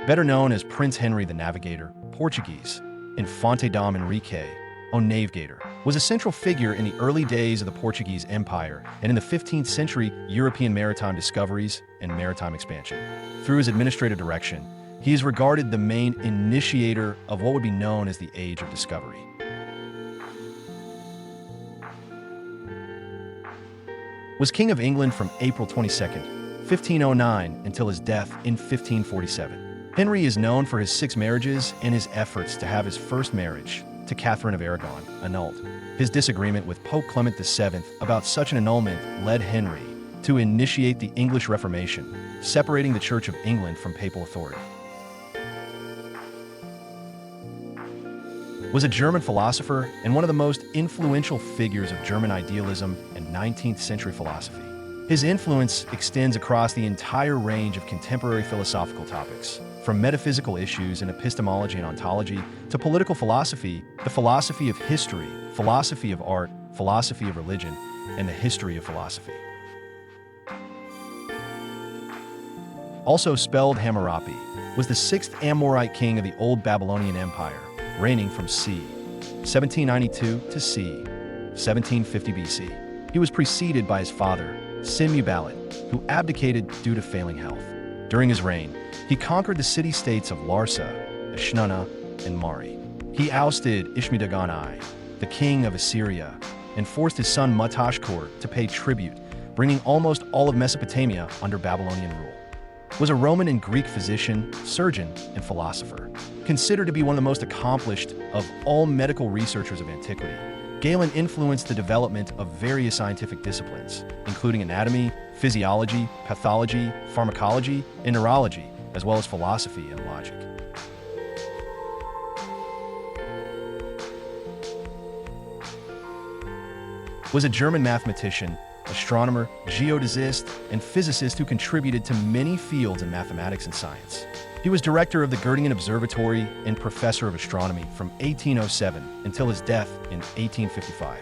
Better known as Prince Henry the Navigator, Portuguese, Infante Dom Henrique, o Navigator, was a central figure in the early days of the Portuguese Empire and in the 15th century European maritime discoveries and maritime expansion. Through his administrative direction, he is regarded the main initiator of what would be known as the Age of Discovery. Was King of England from April 22, 1509 until his death in 1547. Henry is known for his 6 marriages and his efforts to have his first marriage, to Catherine of Aragon, annulled. His disagreement with Pope Clement VII about such an annulment led Henry to initiate the English Reformation, separating the Church of England from papal authority. Was a German philosopher and one of the most influential figures of German idealism and 19th century philosophy. His influence extends across the entire range of contemporary philosophical topics, from metaphysical issues in epistemology and ontology to political philosophy, the philosophy of history, philosophy of art, philosophy of religion, and the history of philosophy. Also spelled Hammurabi, was the 6th Amorite king of the Old Babylonian Empire, reigning from c. 1792 to c. 1750 BC. He was preceded by his father, Sin-Muballit, who abdicated due to failing health. During his reign, he conquered the city-states of Larsa, Eshnunna, and Mari. He ousted Ishmi-Dagan I, the king of Assyria, and forced his son Mutashkur to pay tribute, bringing almost all of Mesopotamia under Babylonian rule. Was a Roman and Greek physician, surgeon, and philosopher. Considered to be one of the most accomplished of all medical researchers of antiquity, Galen influenced the development of various scientific disciplines, including anatomy, physiology, pathology, pharmacology, and neurology, as well as philosophy and logic. Was a German mathematician, astronomer, geodesist, and physicist who contributed to many fields in mathematics and science. He was director of the Göttingen Observatory and professor of astronomy from 1807 until his death in 1855.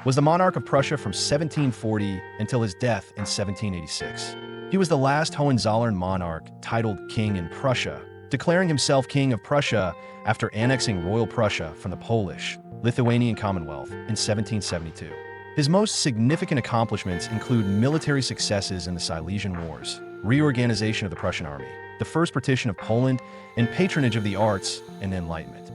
Was the monarch of Prussia from 1740 until his death in 1786. He was the last Hohenzollern monarch titled king in Prussia, declaring himself king of Prussia after annexing Royal Prussia from the Polish, Lithuanian Commonwealth in 1772. His most significant accomplishments include military successes in the Silesian Wars, reorganization of the Prussian army, the first partition of Poland, and patronage of the arts and the Enlightenment.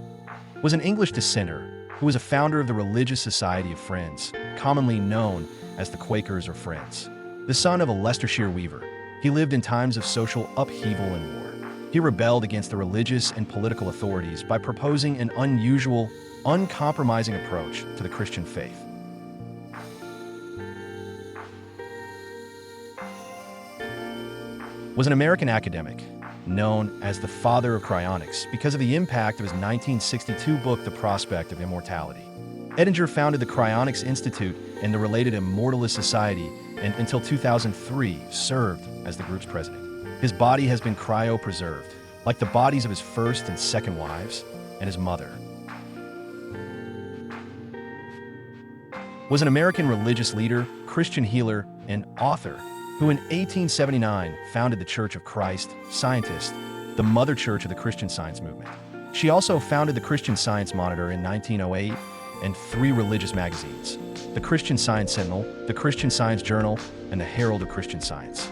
Was an English dissenter who was a founder of the Religious Society of Friends, commonly known as the Quakers or Friends. The son of a Leicestershire weaver, he lived in times of social upheaval and war. He rebelled against the religious and political authorities by proposing an unusual, uncompromising approach to the Christian faith. Was an American academic, known as the father of cryonics because of the impact of his 1962 book, The Prospect of Immortality. Edinger founded the Cryonics Institute and the related Immortalist Society, and until 2003 served as the group's president. His body has been cryopreserved, like the bodies of his first and second wives and his mother. Was an American religious leader, Christian healer, and author who in 1879 founded the Church of Christ, scientist, the mother church of the Christian Science movement. She also founded the Christian Science Monitor in 1908 and 3 religious magazines, the Christian Science Sentinel, the Christian Science Journal, and the Herald of Christian Science.